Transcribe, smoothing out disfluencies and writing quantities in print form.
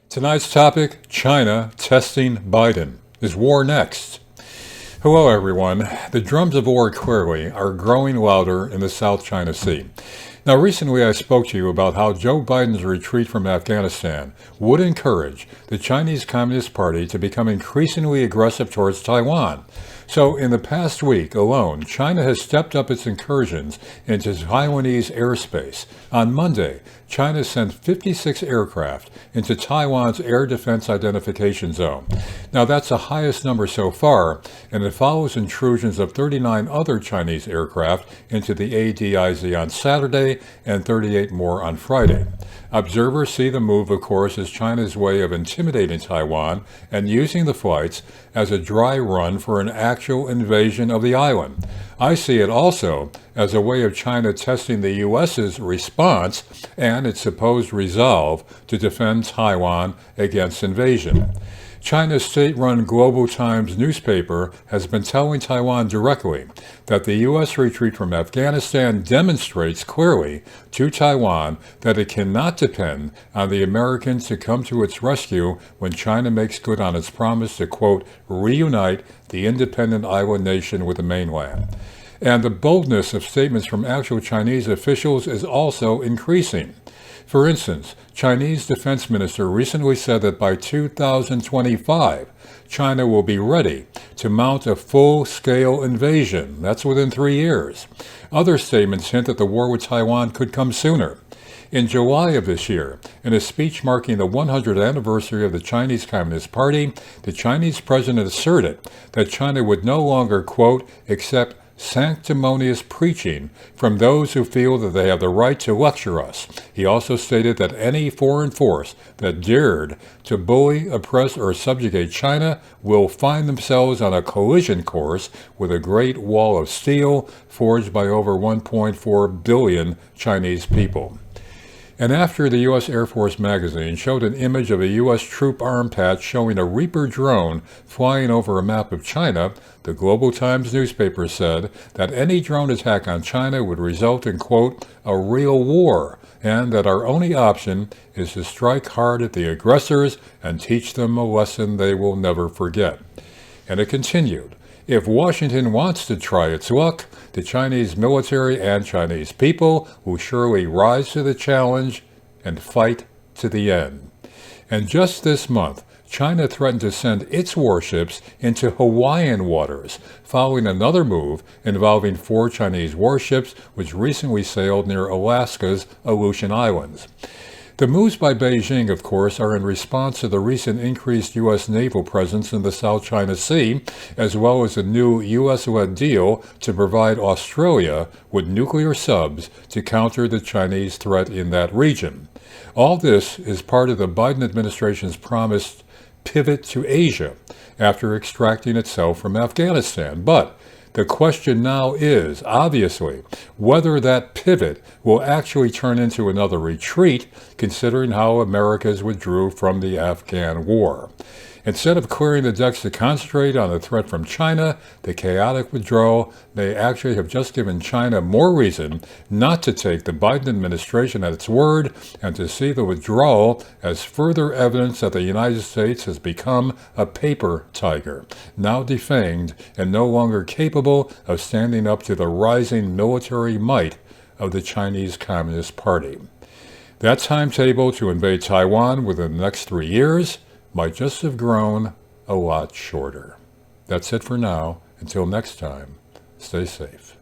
Tonight's topic, China testing Biden. Is war next? Hello everyone. The drums of war clearly are growing louder in the South China Sea. Now recently I spoke to you about how Joe Biden's retreat from Afghanistan would encourage the Chinese Communist Party to become increasingly aggressive towards Taiwan. So in the past week alone, China has stepped up its incursions into Taiwanese airspace. On Monday, China sent 56 aircraft into Taiwan's Air Defense Identification Zone. Now that's the highest number so far, and it follows intrusions of 39 other Chinese aircraft into the ADIZ on Saturday and 38 more on Friday. Observers see the move, of course, as China's way of intimidating Taiwan and using the flights as a dry run for an actual invasion of the island. I see it also as a way of China testing the U.S.'s response and its supposed resolve to defend Taiwan against invasion. China's state-run Global Times newspaper has been telling Taiwan directly that the U.S. retreat from Afghanistan demonstrates clearly to Taiwan that it cannot depend on the Americans to come to its rescue when China makes good on its promise to, quote, reunite the independent island nation with the mainland. And the boldness of statements from actual Chinese officials is also increasing. For instance, Chinese Defense Minister recently said that by 2025, China will be ready to mount a full-scale invasion. That's within 3 years. Other statements hint that the war with Taiwan could come sooner. In July of this year, in a speech marking the 100th anniversary of the Chinese Communist Party, the Chinese president asserted that China would no longer, quote, accept sanctimonious preaching from those who feel that they have the right to lecture us. He also stated that any foreign force that dared to bully, oppress, or subjugate China will find themselves on a collision course with a great wall of steel forged by over 1.4 billion Chinese people. And after the U.S. Air Force magazine showed an image of a U.S. troop arm patch showing a Reaper drone flying over a map of China, the Global Times newspaper said that any drone attack on China would result in, quote, a real war, and that our only option is to strike hard at the aggressors and teach them a lesson they will never forget. And it continued. If Washington wants to try its luck, the Chinese military and Chinese people will surely rise to the challenge and fight to the end. And just this month, China threatened to send its warships into Hawaiian waters, following another move involving 4 Chinese warships which recently sailed near Alaska's Aleutian Islands. The moves by Beijing, of course, are in response to the recent increased U.S. naval presence in the South China Sea, as well as a new U.S.-led deal to provide Australia with nuclear subs to counter the Chinese threat in that region. All this is part of the Biden administration's promised pivot to Asia after extracting itself from Afghanistan. But the question now is, obviously, whether that pivot will actually turn into another retreat, considering how Americans withdrew from the Afghan war. Instead of clearing the decks to concentrate on the threat from China, the chaotic withdrawal may actually have just given China more reason not to take the Biden administration at its word and to see the withdrawal as further evidence that the United States has become a paper tiger, now defanged and no longer capable of standing up to the rising military might of the Chinese Communist Party. That timetable to invade Taiwan within the next 3 years might just have grown a lot shorter. That's it for now. Until next time, stay safe.